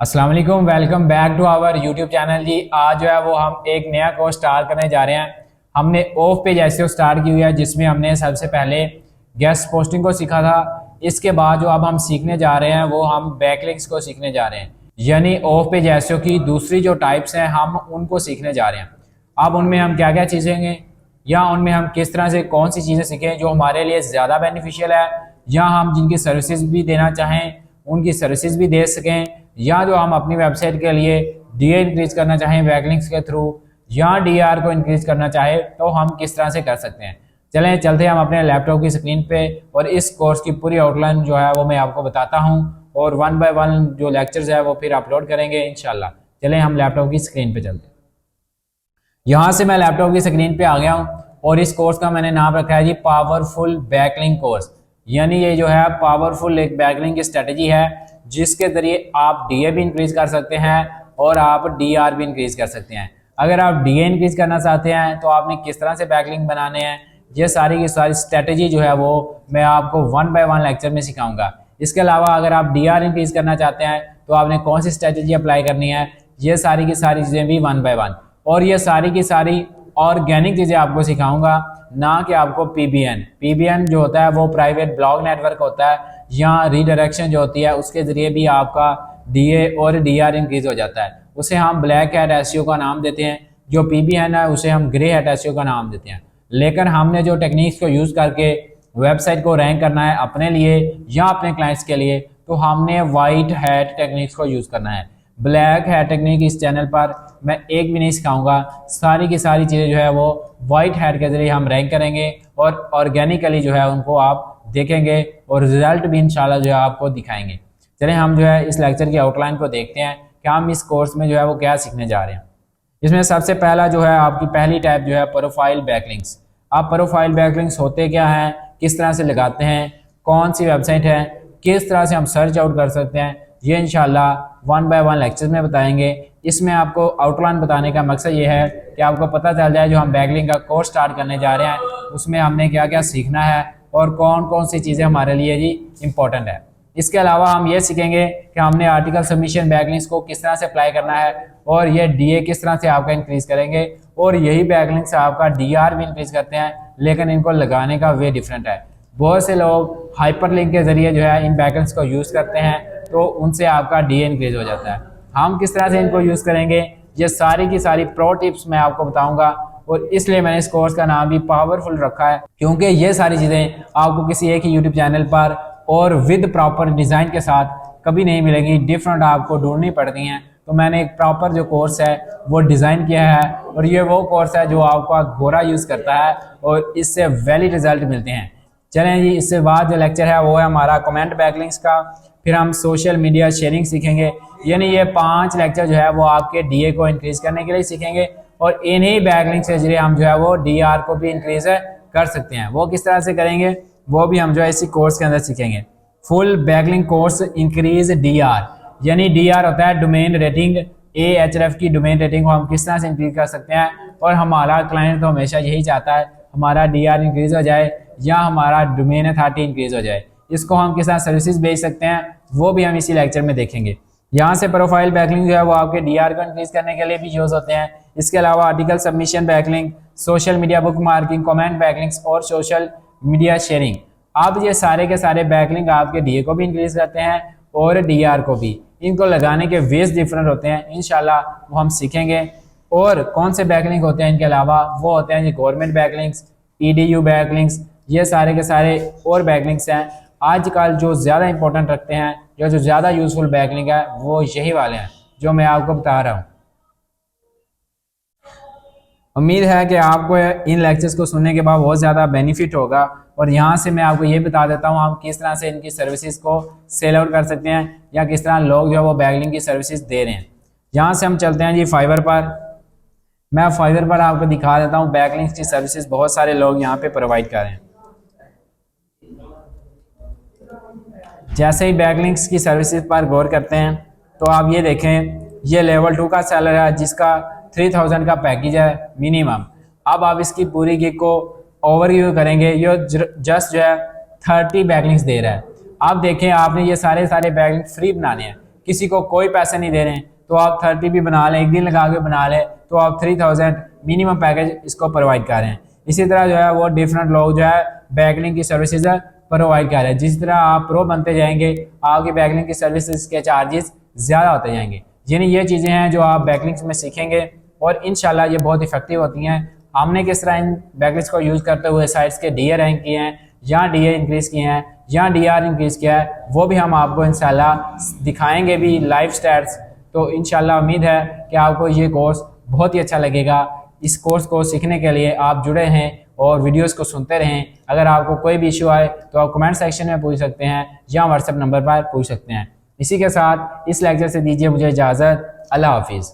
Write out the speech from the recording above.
अस्सलाम वालेकुम, welcome back to our YouTube channel जी। आज जो है वो हम एक नया कोर्स स्टार्ट करने जा रहे हैं। हमने ऑफ पेज एसईओ स्टार्ट की हुई है, जिसमें हमने सबसे पहले गेस्ट पोस्टिंग को सीखा था। इसके बाद जो अब हम सीखने जा रहे हैं वो हम बैकलिंक्स को सीखने जा रहे हैं, यानी ऑफ पेज एसईओ की दूसरी जो टाइप्स हैं हम उनको सीखने जा रहे हैं। अब उनमें हम क्या क्या सीखेंगे या उनमें हम किस तरह से कौन सी चीज़ें सीखें जो हमारे लिए ज़्यादा बेनिफिशियल है, या हम जिनकी सर्विसेज भी देना चाहें उनकी सर्विसेज भी दे सकें, या जो हम अपनी वेबसाइट के लिए डीए इंक्रीज करना चाहें बैकलिंक्स के थ्रू, या डीआर को इंक्रीज करना चाहे तो हम किस तरह से कर सकते हैं। चलें चलते हैं हम अपने लैपटॉप की स्क्रीन पे और इस कोर्स की पूरी आउटलाइन जो है वो मैं आपको बताता हूं, और वन बाय वन जो लेक्चर्स है वो फिर अपलोड करेंगे इंशाल्लाह। चलें हम लैपटॉप की स्क्रीन पे चलते हैं। यहाँ से मैं लैपटॉप की स्क्रीन पे आ गया हूँ और इस कोर्स का मैंने नाम रखा है जी पावरफुल बैकलिंक कोर्स। यानी ये जो है पावरफुल एक बैकलिंक की स्ट्रेटजी है जिसके जरिए आप डीए भी इंक्रीज कर सकते हैं और आप डीआर भी इंक्रीज कर सकते हैं। अगर आप डीए इंक्रीज करना चाहते हैं तो आपने किस तरह से बैकलिंक बनाने हैं, ये सारी की सारी स्ट्रेटजी जो है वो मैं आपको वन बाय वन लेक्चर में सिखाऊंगा। इसके अलावा अगर आप डीआर इंक्रीज करना चाहते हैं तो आपने कौन सी स्ट्रेटजी अप्लाई करनी है, ये सारी की सारी चीज़ें भी वन बाय वन, और ये सारी की सारी ऑर्गेनिक चीज़ें आपको सिखाऊंगा, ना कि आपको पीबीएन जो होता है वो प्राइवेट ब्लॉग नेटवर्क होता है, या रीडायरेक्शन जो होती है उसके ज़रिए भी आपका डीए और डीआर इंक्रीज हो जाता है। उसे हम ब्लैक हैट एसईओ का नाम देते हैं, जो पीबीएन है उसे हम ग्रे हैट एसईओ का नाम देते हैं। लेकिन हमने जो टेक्निक्स को यूज़ करके वेबसाइट को रैंक करना है अपने लिए या अपने क्लाइंट्स के लिए, तो हमने वाइट हैट टेक्निक्स को यूज़ करना है। ब्लैक हैट टेक्निक इस चैनल पर मैं एक भी नहीं सिखाऊंगा, सारी की सारी चीज़ें जो है वो वाइट हैट के जरिए हम रैंक करेंगे और ऑर्गेनिकली जो है उनको आप देखेंगे और रिजल्ट भी इंशाल्लाह जो है आपको दिखाएंगे। चलें हम जो है इस लेक्चर की आउटलाइन को देखते हैं कि हम इस कोर्स में जो है वो क्या सीखने जा रहे हैं। इसमें सबसे पहला जो है आपकी पहली टाइप जो है प्रोफाइल बैकलिंक्स। आप प्रोफाइल बैकलिंक्स होते क्या हैं, किस तरह से लगाते हैं, कौन सी वेबसाइट है, किस तरह से हम सर्च आउट कर सकते हैं, ये इंशाल्लाह वन बाय वन लेक्चर में बताएंगे। इसमें आपको आउटलाइन बताने का मकसद ये है कि आपको पता चल जाए जो हम बैकलिंक का कोर्स स्टार्ट करने जा रहे हैं उसमें हमने क्या क्या सीखना है और कौन कौन सी चीज़ें हमारे लिए जी इंपॉर्टेंट है। इसके अलावा हम ये सीखेंगे कि हमने आर्टिकल सबमिशन बैकलिंक्स को किस तरह से अप्लाई करना है और ये डीए किस तरह से आपका इंक्रीज करेंगे, और यही बैकलिंक्स आपका डीआर भी इंक्रीज करते हैं, लेकिन इनको लगाने का वे डिफरेंट है। बहुत से लोग हाइपरलिंक के जरिए जो है इन बैकलिंक्स को यूज़ करते हैं तो उनसे आपका डीए इंक्रीज हो जाता है। हम किस तरह से इनको यूज़ करेंगे ये सारी की सारी प्रो टिप्स मैं आपको बताऊंगा, और इसलिए मैंने इस कोर्स का नाम भी पावरफुल रखा है, क्योंकि ये सारी चीज़ें आपको किसी एक ही यूट्यूब चैनल पर और विद प्रॉपर डिज़ाइन के साथ कभी नहीं मिलेगी, डिफरेंट आपको ढूंढनी पड़ती हैं। तो मैंने एक प्रॉपर जो कोर्स है वो डिज़ाइन किया है, और ये वो कोर्स है जो आपका गोरा यूज़ करता है और इससे वैलिड रिजल्ट मिलते हैं। चलें जी, इससे बाद जो लेक्चर है वो है हमारा कमेंट बैकलिंक्स का। फिर हम सोशल मीडिया शेयरिंग सीखेंगे, यानी ये 5 लेक्चर जो है वो आपके डीए को इंक्रीज करने के लिए सीखेंगे, और इन्हीं बैकलिंक्स के जरिए हम जो है वो डीआर को भी इंक्रीज कर सकते हैं। वो किस तरह से करेंगे वो भी हम जो है इसी कोर्स के अंदर सीखेंगे। Full backlink course increase DR, यानी डीआर होता है डोमेन रेटिंग, एएचआरएफ की डोमेन रेटिंग को हम किस तरह से इंक्रीज कर सकते हैं, और हमारा क्लाइंट तो हमेशा यही चाहता है हमारा डीआर इंक्रीज हो जाए या हमारा डोमेन अथॉरिटी इंक्रीज हो जाए। इसको हम किस तरह सर्विसेज बेच सकते हैं वो भी हम इसी लेक्चर में देखेंगे। यहाँ से प्रोफाइल बैकलिंक जो है वो आपके डीआर को इंक्रीज करने के लिए भी यूज होते हैं। इसके अलावा article submission backlink, social media book marking, comment backlinks और सोशल मीडिया शेयरिंग। अब ये सारे के सारे बैकलिंक आपके डीए को भी इंक्रीज करते हैं और डीआर को भी। इनको लगाने के वेज डिफरेंट होते हैं, इंशाल्लाह वो हम सीखेंगे। और कौन से बैकलिंक होते हैं इनके अलावा, वो होते हैं गवर्नमेंट बैकलिंक्स, ईडीयू बैकलिंक्स, ये सारे के सारे और बैकलिंक्स हैं। आजकल जो ज़्यादा इंपॉर्टेंट रखते हैं, जो ज़्यादा यूजफुल बैकलिंक है वो यही वाले हैं जो मैं आपको बता रहा हूँ। उम्मीद है कि आपको इन लेक्चर्स को सुनने के बाद बहुत ज़्यादा बेनिफिट होगा, और यहाँ से मैं आपको ये बता देता हूँ हम किस तरह से इनकी सर्विसेज को सेल आउट कर सकते हैं, या किस तरह लोग जो है वो बैकलिंक की सर्विसेज दे रहे हैं। यहाँ से हम चलते हैं जी फाइवर पर। मैं फाइवर पर आपको दिखा देता हूँ बैकलिंक्स की सर्विसेज बहुत सारे लोग यहाँ पे प्रोवाइड कर रहे हैं। जैसे ही बैकलिंक्स की सर्विसेज पर गौर करते हैं तो आप ये देखें, ये लेवल 2 का सेलर है जिसका 3000 का पैकेज है मिनिमम। अब आप इसकी पूरी गिग को ओवरव्यू करेंगे, ये जस्ट जो है 30 बैकलिंक्स दे रहा है। आप देखें आपने ये सारे बैकलिंक फ्री बनाने हैं, किसी को कोई पैसे नहीं दे रहे हैं, तो आप 30 भी बना लें, एक दिन लगा के बना लें, तो आप 3000 मिनिमम पैकेज इसको प्रोवाइड कर रहे हैं। इसी तरह जो है वो डिफरेंट लोग जो है बैकलिंक की सर्विसेज प्रोवाइड कर रहे हैं। जिस तरह आप प्रो बनते जाएंगे आपकी बैकलिंक की सर्विसेज के चार्जेस ज़्यादा होते जाएंगे। यानी ये चीज़ें हैं जो आप बैकलिंक्स में सीखेंगे और इंशाल्लाह ये बहुत इफेक्टिव होती हैं। हमने किस तरह इन बैकलिंक्स को यूज़ करते हुए साइट्स के डीए रैंक किए हैं या डीए इंक्रीज़ किए हैं या डीआर इंक्रीज़ किया है, वो भी हम आपको इंशाल्लाह दिखाएंगे भी लाइव स्टैट्स। तो इंशाल्लाह उम्मीद है कि आपको ये कोर्स बहुत ही अच्छा लगेगा। इस कोर्स को सीखने के लिए आप जुड़े हैं और वीडियोस को सुनते रहें। अगर आपको कोई भी इशू आए तो आप कमेंट सेक्शन में पूछ सकते हैं या व्हाट्सएप नंबर पर पूछ सकते हैं। इसी के साथ इस लेक्चर से दीजिए मुझे इजाज़त। अल्लाह हाफिज़।